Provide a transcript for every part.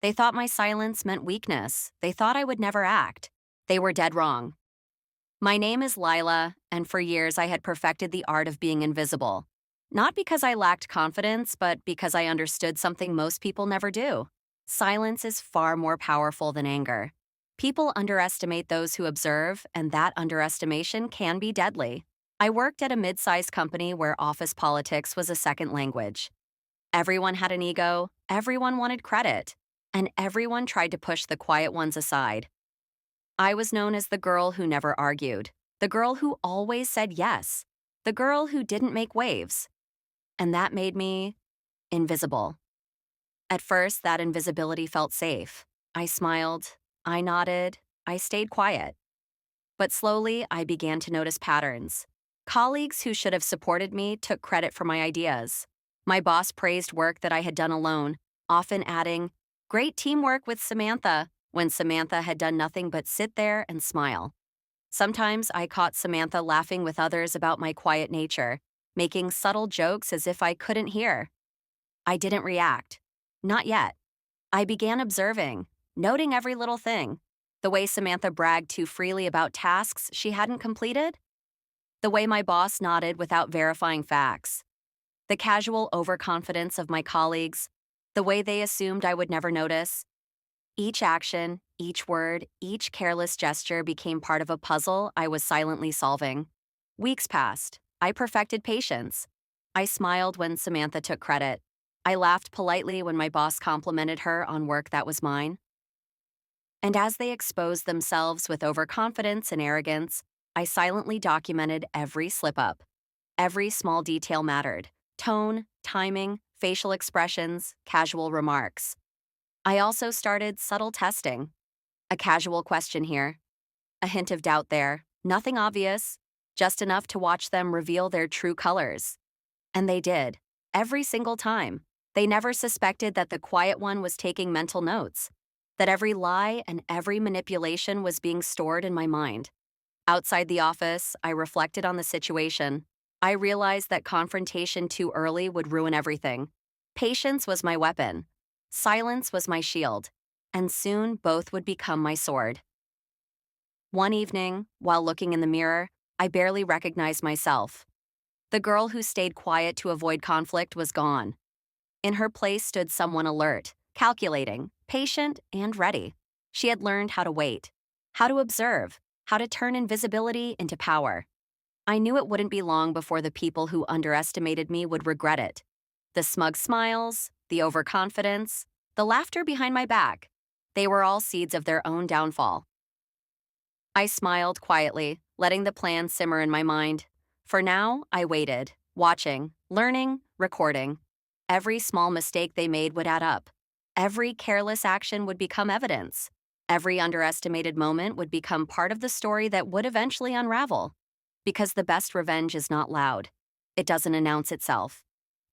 They thought my silence meant weakness. They thought I would never act. They were dead wrong. My name is Lila, and for years I had perfected the art of being invisible. Not because I lacked confidence, but because I understood something most people never do. Silence is far more powerful than anger. People underestimate those who observe, and that underestimation can be deadly. I worked at a mid-sized company where office politics was a second language. Everyone had an ego, everyone wanted credit, and everyone tried to push the quiet ones aside. I was known as the girl who never argued, the girl who always said yes, the girl who didn't make waves. And that made me invisible. At first, that invisibility felt safe. I smiled, I nodded, I stayed quiet. But slowly, I began to notice patterns. Colleagues who should have supported me took credit for my ideas. My boss praised work that I had done alone, often adding, "Great teamwork with Samantha," when Samantha had done nothing but sit there and smile. Sometimes I caught Samantha laughing with others about my quiet nature, making subtle jokes as if I couldn't hear. I didn't react. Not yet. I began observing, noting every little thing. The way Samantha bragged too freely about tasks she hadn't completed. The way my boss nodded without verifying facts. The casual overconfidence of my colleagues. The way they assumed I would never notice. Each action, each word, each careless gesture became part of a puzzle I was silently solving. Weeks passed. I perfected patience. I smiled when Samantha took credit. I laughed politely when my boss complimented her on work that was mine. And as they exposed themselves with overconfidence and arrogance, I silently documented every slip-up. Every small detail mattered: tone, timing, facial expressions, casual remarks. I also started subtle testing. A casual question here, a hint of doubt there, nothing obvious, just enough to watch them reveal their true colors. And they did, every single time. They never suspected that the quiet one was taking mental notes, that every lie and every manipulation was being stored in my mind. Outside the office, I reflected on the situation. I realized that confrontation too early would ruin everything. Patience was my weapon. Silence was my shield. And soon both would become my sword. One evening, while looking in the mirror, I barely recognized myself. The girl who stayed quiet to avoid conflict was gone. In her place stood someone alert, calculating, patient, and ready. She had learned how to wait, how to observe, how to turn invisibility into power. I knew it wouldn't be long before the people who underestimated me would regret it. The smug smiles, the overconfidence, the laughter behind my back. They were all seeds of their own downfall. I smiled quietly, letting the plan simmer in my mind. For now, I waited, watching, learning, recording. Every small mistake they made would add up. Every careless action would become evidence. Every underestimated moment would become part of the story that would eventually unravel. Because the best revenge is not loud. It doesn't announce itself.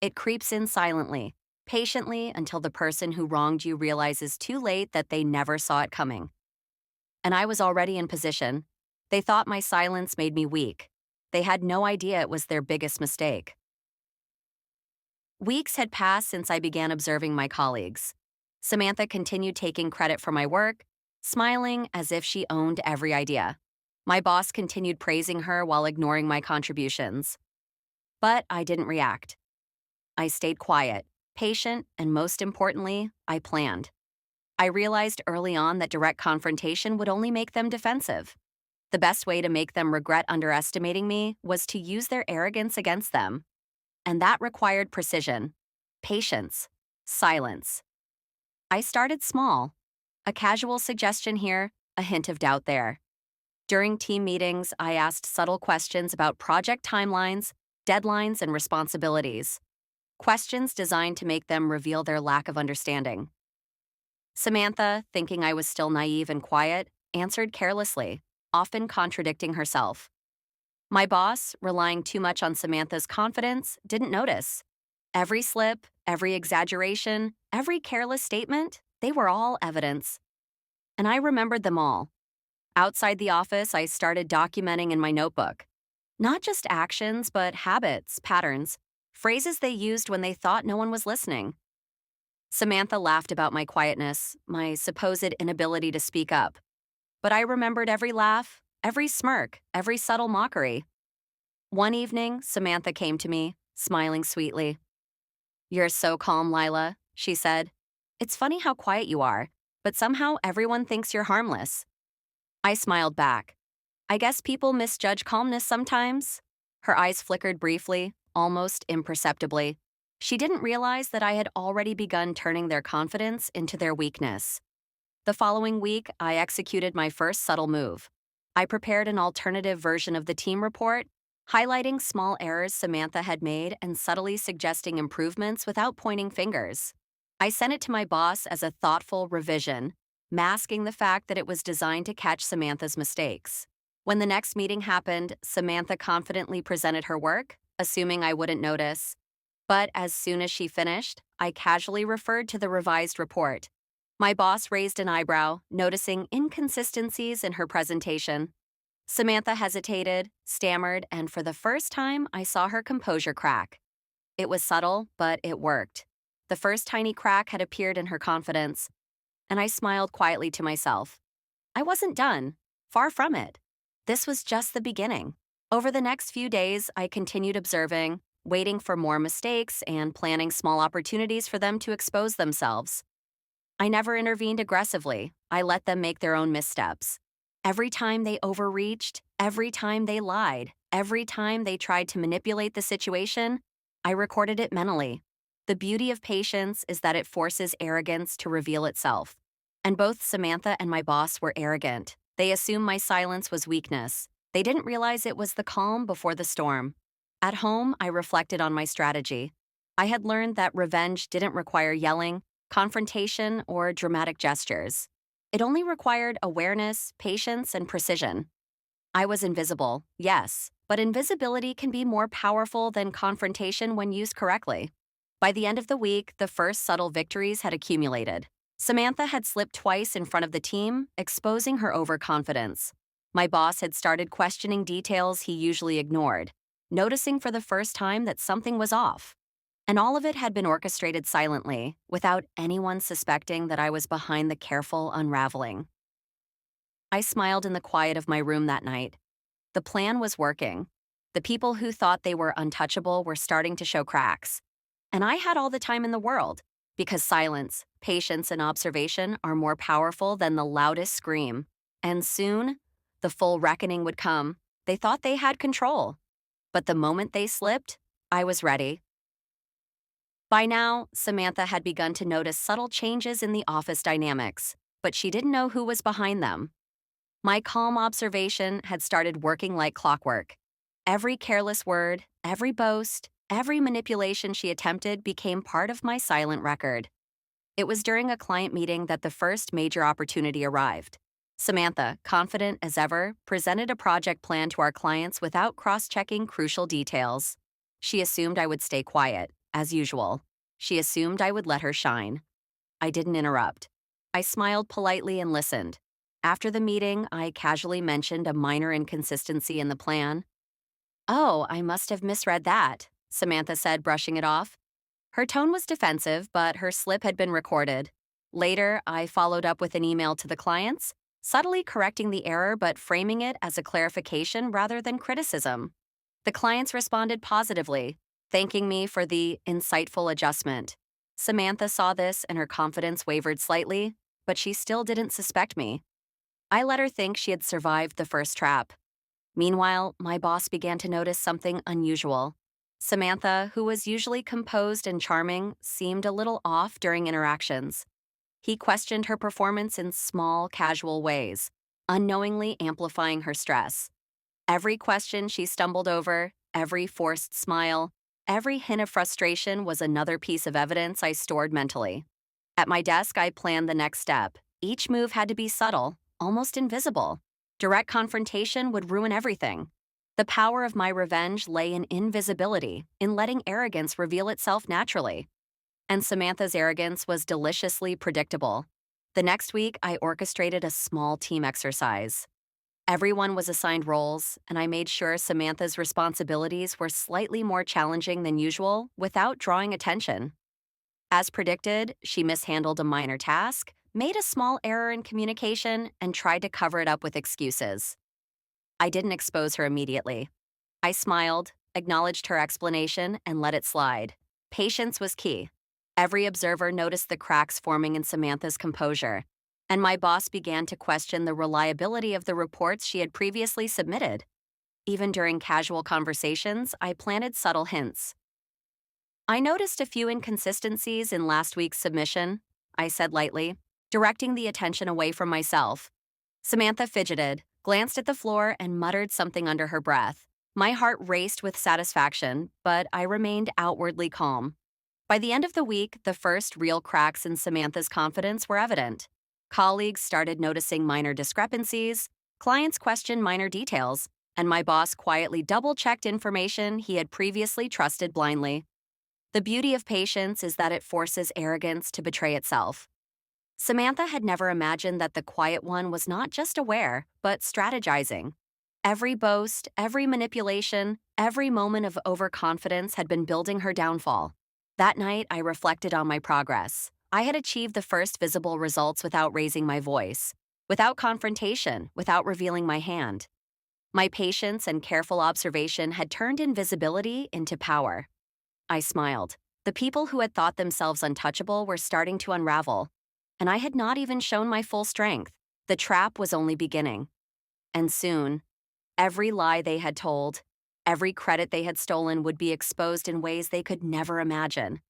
It creeps in silently, patiently, until the person who wronged you realizes too late that they never saw it coming. And I was already in position. They thought my silence made me weak. They had no idea it was their biggest mistake. Weeks had passed since I began observing my colleagues. Samantha continued taking credit for my work, smiling as if she owned every idea. My boss continued praising her while ignoring my contributions. But I didn't react. I stayed quiet, patient, and most importantly, I planned. I realized early on that direct confrontation would only make them defensive. The best way to make them regret underestimating me was to use their arrogance against them. And that required precision, patience, silence. I started small. A casual suggestion here, a hint of doubt there. During team meetings, I asked subtle questions about project timelines, deadlines, and responsibilities. Questions designed to make them reveal their lack of understanding. Samantha, thinking I was still naive and quiet, answered carelessly, often contradicting herself. My boss, relying too much on Samantha's confidence, didn't notice. Every slip, every exaggeration, every careless statement, they were all evidence. And I remembered them all. Outside the office, I started documenting in my notebook. Not just actions, but habits, patterns, phrases they used when they thought no one was listening. Samantha laughed about my quietness, my supposed inability to speak up. But I remembered every laugh, every smirk, every subtle mockery. One evening, Samantha came to me, smiling sweetly. "You're so calm, Lila," she said. "It's funny how quiet you are, but somehow everyone thinks you're harmless." I smiled back. "I guess people misjudge calmness sometimes." Her eyes flickered briefly, almost imperceptibly. She didn't realize that I had already begun turning their confidence into their weakness. The following week, I executed my first subtle move. I prepared an alternative version of the team report, highlighting small errors Samantha had made and subtly suggesting improvements without pointing fingers. I sent it to my boss as a thoughtful revision, masking the fact that it was designed to catch Samantha's mistakes. When the next meeting happened, Samantha confidently presented her work, assuming I wouldn't notice. But as soon as she finished, I casually referred to the revised report. My boss raised an eyebrow, noticing inconsistencies in her presentation. Samantha hesitated, stammered, and for the first time, I saw her composure crack. It was subtle, but it worked. The first tiny crack had appeared in her confidence, and I smiled quietly to myself. I wasn't done. Far from it. This was just the beginning. Over the next few days, I continued observing, waiting for more mistakes and planning small opportunities for them to expose themselves. I never intervened aggressively. I let them make their own missteps. Every time they overreached, every time they lied, every time they tried to manipulate the situation, I recorded it mentally. The beauty of patience is that it forces arrogance to reveal itself. And both Samantha and my boss were arrogant. They assumed my silence was weakness. They didn't realize it was the calm before the storm. At home, I reflected on my strategy. I had learned that revenge didn't require yelling, confrontation, or dramatic gestures. It only required awareness, patience, and precision. I was invisible, yes, but invisibility can be more powerful than confrontation when used correctly. By the end of the week, the first subtle victories had accumulated. Samantha had slipped twice in front of the team, exposing her overconfidence. My boss had started questioning details he usually ignored, noticing for the first time that something was off. And all of it had been orchestrated silently, without anyone suspecting that I was behind the careful unraveling. I smiled in the quiet of my room that night. The plan was working. The people who thought they were untouchable were starting to show cracks. And I had all the time in the world, because silence, patience, and observation are more powerful than the loudest scream. And soon, the full reckoning would come. They thought they had control. But the moment they slipped, I was ready. By now, Samantha had begun to notice subtle changes in the office dynamics, but she didn't know who was behind them. My calm observation had started working like clockwork. Every careless word, every boast, every manipulation she attempted became part of my silent record. It was during a client meeting that the first major opportunity arrived. Samantha, confident as ever, presented a project plan to our clients without cross-checking crucial details. She assumed I would stay quiet, as usual. She assumed I would let her shine. I didn't interrupt. I smiled politely and listened. After the meeting, I casually mentioned a minor inconsistency in the plan. "Oh, I must have misread that," Samantha said, brushing it off. Her tone was defensive, but her slip had been recorded. Later, I followed up with an email to the clients, subtly correcting the error but framing it as a clarification rather than criticism. The clients responded positively, thanking me for the insightful adjustment. Samantha saw this and her confidence wavered slightly, but she still didn't suspect me. I let her think she had survived the first trap. Meanwhile, my boss began to notice something unusual. Samantha, who was usually composed and charming, seemed a little off during interactions. He questioned her performance in small, casual ways, unknowingly amplifying her stress. Every question she stumbled over, every forced smile, every hint of frustration was another piece of evidence I stored mentally. At my desk, I planned the next step. Each move had to be subtle, almost invisible. Direct confrontation would ruin everything. The power of my revenge lay in invisibility, in letting arrogance reveal itself naturally. And Samantha's arrogance was deliciously predictable. The next week, I orchestrated a small team exercise. Everyone was assigned roles, and I made sure Samantha's responsibilities were slightly more challenging than usual without drawing attention. As predicted, she mishandled a minor task, made a small error in communication, and tried to cover it up with excuses. I didn't expose her immediately. I smiled, acknowledged her explanation, and let it slide. Patience was key. Every observer noticed the cracks forming in Samantha's composure, and my boss began to question the reliability of the reports she had previously submitted. Even during casual conversations, I planted subtle hints. I noticed a few inconsistencies in last week's submission, I said lightly, directing the attention away from myself. Samantha fidgeted, glanced at the floor, and muttered something under her breath. My heart raced with satisfaction, but I remained outwardly calm. By the end of the week, the first real cracks in Samantha's confidence were evident. Colleagues started noticing minor discrepancies, clients questioned minor details, and my boss quietly double-checked information he had previously trusted blindly. The beauty of patience is that it forces arrogance to betray itself. Samantha had never imagined that the quiet one was not just aware, but strategizing. Every boast, every manipulation, every moment of overconfidence had been building her downfall. That night, I reflected on my progress. I had achieved the first visible results without raising my voice, without confrontation, without revealing my hand. My patience and careful observation had turned invisibility into power. I smiled. The people who had thought themselves untouchable were starting to unravel, and I had not even shown my full strength. The trap was only beginning. And soon, every lie they had told, every credit they had stolen would be exposed in ways they could never imagine.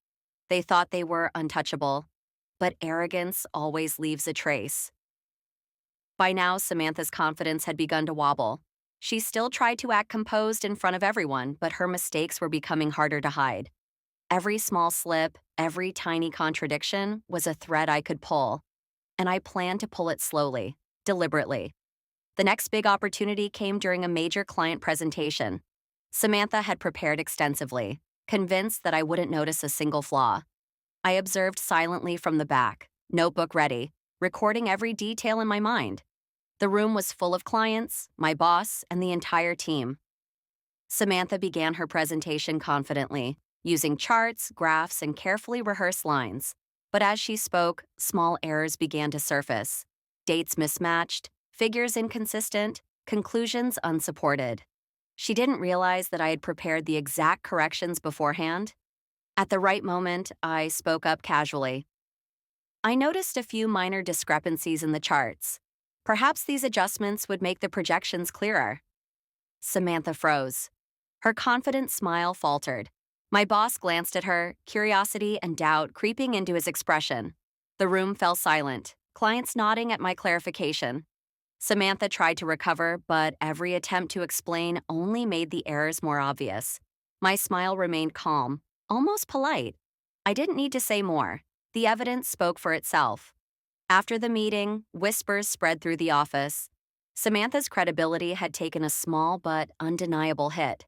They thought they were untouchable, but arrogance always leaves a trace. By now, Samantha's confidence had begun to wobble. She still tried to act composed in front of everyone, but her mistakes were becoming harder to hide. Every small slip, every tiny contradiction was a thread I could pull, and I planned to pull it slowly, deliberately. The next big opportunity came during a major client presentation. Samantha had prepared extensively, convinced that I wouldn't notice a single flaw. I observed silently from the back, notebook ready, recording every detail in my mind. The room was full of clients, my boss, and the entire team. Samantha began her presentation confidently, using charts, graphs, and carefully rehearsed lines. But as she spoke, small errors began to surface. Dates mismatched, figures inconsistent, conclusions unsupported. She didn't realize that I had prepared the exact corrections beforehand. At the right moment, I spoke up casually. I noticed a few minor discrepancies in the charts. Perhaps these adjustments would make the projections clearer. Samantha froze. Her confident smile faltered. My boss glanced at her, curiosity and doubt creeping into his expression. The room fell silent, clients nodding at my clarification. Samantha tried to recover, but every attempt to explain only made the errors more obvious. My smile remained calm, almost polite. I didn't need to say more. The evidence spoke for itself. After the meeting, whispers spread through the office. Samantha's credibility had taken a small but undeniable hit.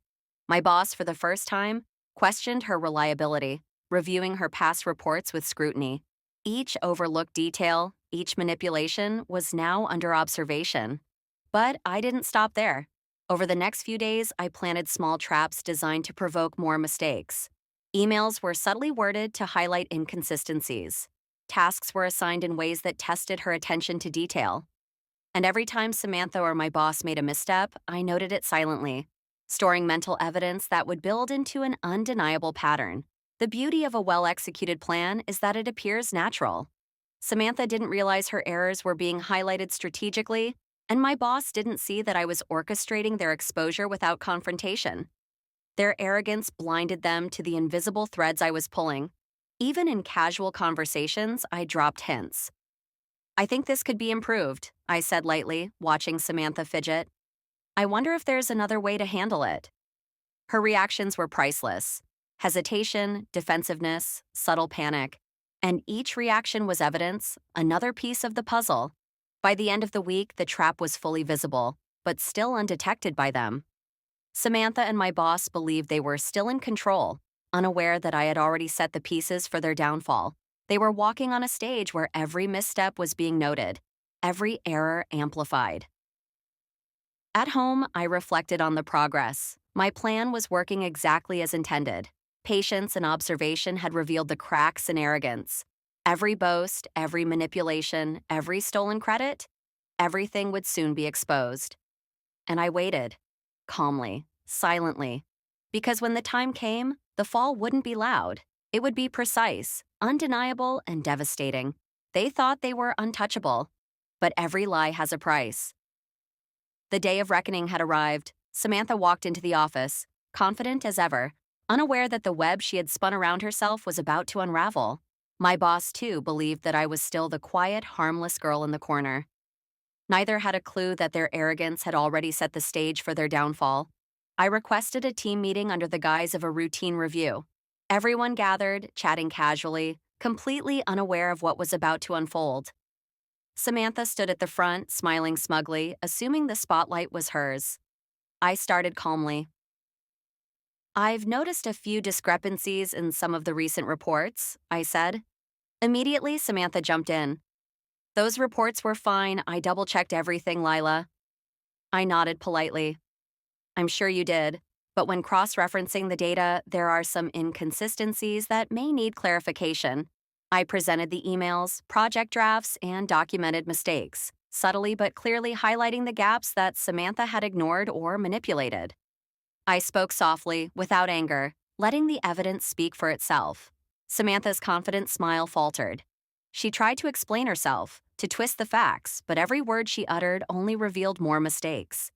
My boss, for the first time, questioned her reliability, reviewing her past reports with scrutiny. Each overlooked detail, each manipulation was now under observation. But I didn't stop there. Over the next few days, I planted small traps designed to provoke more mistakes. Emails were subtly worded to highlight inconsistencies. Tasks were assigned in ways that tested her attention to detail. And every time Samantha or my boss made a misstep, I noted it silently, storing mental evidence that would build into an undeniable pattern. The beauty of a well-executed plan is that it appears natural. Samantha didn't realize her errors were being highlighted strategically, and my boss didn't see that I was orchestrating their exposure without confrontation. Their arrogance blinded them to the invisible threads I was pulling. Even in casual conversations, I dropped hints. I think this could be improved, I said lightly, watching Samantha fidget. I wonder if there's another way to handle it. Her reactions were priceless. Hesitation, defensiveness, subtle panic. And each reaction was evidence, another piece of the puzzle. By the end of the week, the trap was fully visible, but still undetected by them. Samantha and my boss believed they were still in control, unaware that I had already set the pieces for their downfall. They were walking on a stage where every misstep was being noted, every error amplified. At home, I reflected on the progress. My plan was working exactly as intended. Patience and observation had revealed the cracks in arrogance. Every boast, every manipulation, every stolen credit, everything would soon be exposed. And I waited, calmly, silently, because when the time came, the fall wouldn't be loud. It would be precise, undeniable, and devastating. They thought they were untouchable, but every lie has a price. The day of reckoning had arrived. Samantha walked into the office, confident as ever, unaware that the web she had spun around herself was about to unravel. My boss, too, believed that I was still the quiet, harmless girl in the corner. Neither had a clue that their arrogance had already set the stage for their downfall. I requested a team meeting under the guise of a routine review. Everyone gathered, chatting casually, completely unaware of what was about to unfold. Samantha stood at the front, smiling smugly, assuming the spotlight was hers. I started calmly. "I've noticed a few discrepancies in some of the recent reports," I said. Immediately, Samantha jumped in. "Those reports were fine. I double-checked everything, Lila." I nodded politely. "I'm sure you did. But when cross-referencing the data, there are some inconsistencies that may need clarification." I presented the emails, project drafts, and documented mistakes, subtly but clearly highlighting the gaps that Samantha had ignored or manipulated. I spoke softly, without anger, letting the evidence speak for itself. Samantha's confident smile faltered. She tried to explain herself, to twist the facts, but every word she uttered only revealed more mistakes.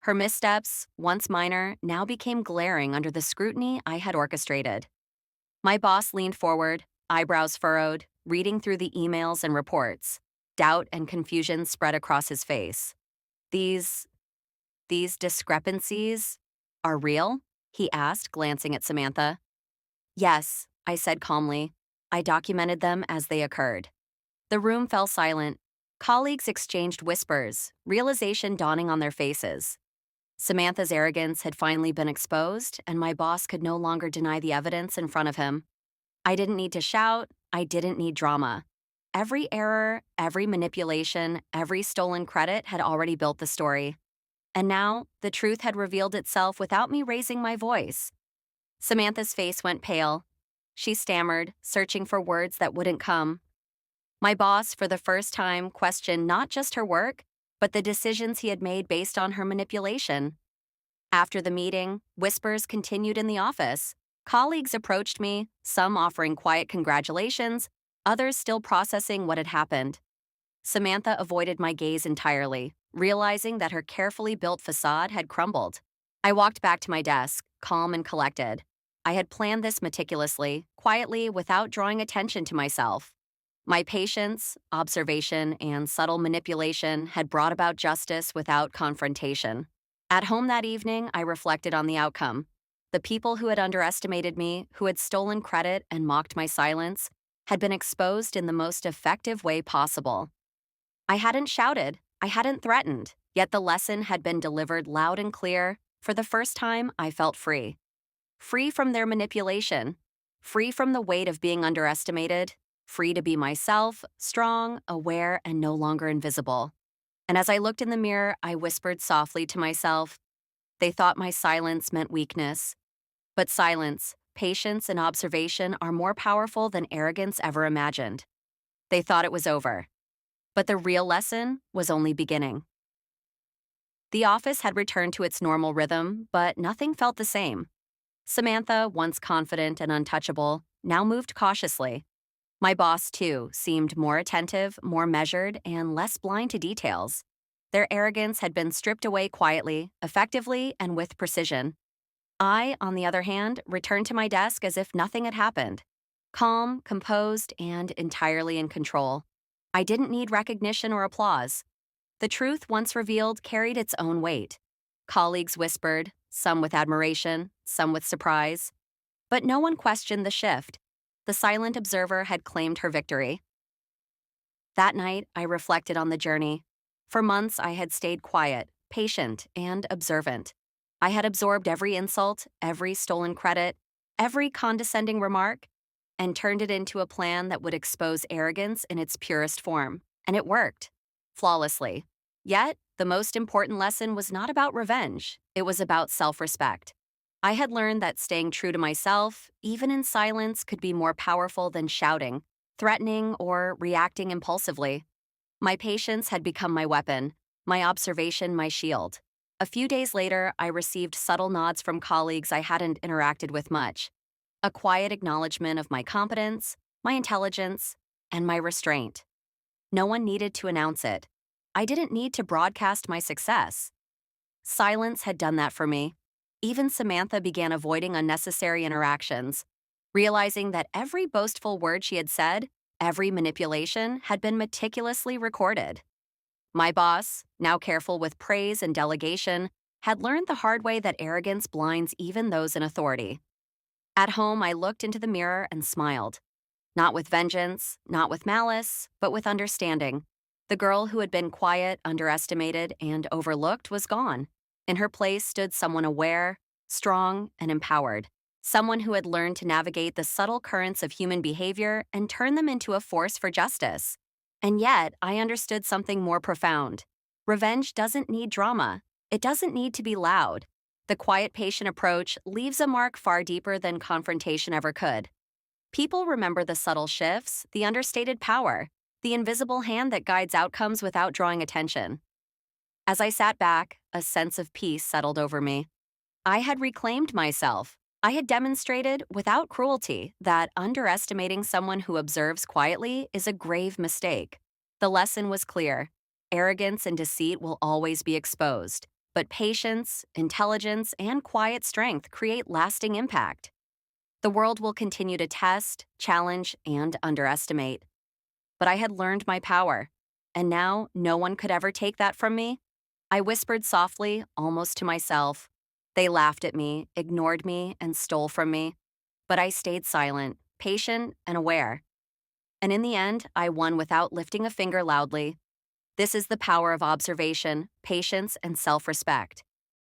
Her missteps, once minor, now became glaring under the scrutiny I had orchestrated. My boss leaned forward, eyebrows furrowed, reading through the emails and reports. Doubt and confusion spread across his face. These discrepancies are real?" he asked, glancing at Samantha. "Yes," I said calmly. "I documented them as they occurred." The room fell silent. Colleagues exchanged whispers, realization dawning on their faces. Samantha's arrogance had finally been exposed, and my boss could no longer deny the evidence in front of him. I didn't need to shout. I didn't need drama. Every error, every manipulation, every stolen credit had already built the story. And now, the truth had revealed itself without me raising my voice. Samantha's face went pale. She stammered, searching for words that wouldn't come. My boss, for the first time, questioned not just her work, but the decisions he had made based on her manipulation. After the meeting, whispers continued in the office. Colleagues approached me, some offering quiet congratulations, others still processing what had happened. Samantha avoided my gaze entirely, realizing that her carefully built facade had crumbled. I walked back to my desk, calm and collected. I had planned this meticulously, quietly, without drawing attention to myself. My patience, observation, and subtle manipulation had brought about justice without confrontation. At home that evening, I reflected on the outcome. The people who had underestimated me, who had stolen credit and mocked my silence, had been exposed in the most effective way possible. I hadn't shouted, I hadn't threatened, yet the lesson had been delivered loud and clear. For the first time, I felt free. Free from their manipulation, free from the weight of being underestimated, free to be myself, strong, aware, and no longer invisible. And as I looked in the mirror, I whispered softly to myself, "They thought my silence meant weakness. But silence, patience, and observation are more powerful than arrogance ever imagined." They thought it was over. But the real lesson was only beginning. The office had returned to its normal rhythm, but nothing felt the same. Samantha, once confident and untouchable, now moved cautiously. My boss, too, seemed more attentive, more measured, and less blind to details. Their arrogance had been stripped away quietly, effectively, and with precision. I, on the other hand, returned to my desk as if nothing had happened. Calm, composed, and entirely in control. I didn't need recognition or applause. The truth, once revealed, carried its own weight. Colleagues whispered, some with admiration, some with surprise. But no one questioned the shift. The silent observer had claimed her victory. That night, I reflected on the journey. For months, I had stayed quiet, patient, and observant. I had absorbed every insult, every stolen credit, every condescending remark, and turned it into a plan that would expose arrogance in its purest form. And it worked, flawlessly. Yet, the most important lesson was not about revenge. It was about self-respect. I had learned that staying true to myself, even in silence, could be more powerful than shouting, threatening, or reacting impulsively. My patience had become my weapon, my observation my shield. A few days later, I received subtle nods from colleagues I hadn't interacted with much, a quiet acknowledgement of my competence, my intelligence, and my restraint. No one needed to announce it. I didn't need to broadcast my success. Silence had done that for me. Even Samantha began avoiding unnecessary interactions, realizing that every boastful word she had said, every manipulation, had been meticulously recorded. My boss, now careful with praise and delegation, had learned the hard way that arrogance blinds even those in authority. At home, I looked into the mirror and smiled. Not with vengeance, not with malice, but with understanding. The girl who had been quiet, underestimated, and overlooked was gone. In her place stood someone aware, strong, and empowered. Someone who had learned to navigate the subtle currents of human behavior and turn them into a force for justice. And yet, I understood something more profound. Revenge doesn't need drama. It doesn't need to be loud. The quiet, patient approach leaves a mark far deeper than confrontation ever could. People remember the subtle shifts, the understated power, the invisible hand that guides outcomes without drawing attention. As I sat back, a sense of peace settled over me. I had reclaimed myself. I had demonstrated, without cruelty, that underestimating someone who observes quietly is a grave mistake. The lesson was clear. Arrogance and deceit will always be exposed, but patience, intelligence, and quiet strength create lasting impact. The world will continue to test, challenge, and underestimate. But I had learned my power, and now no one could ever take that from me. I whispered softly, almost to myself. They laughed at me, ignored me, and stole from me. But I stayed silent, patient, and aware. And in the end, I won without lifting a finger loudly. This is the power of observation, patience, and self-respect.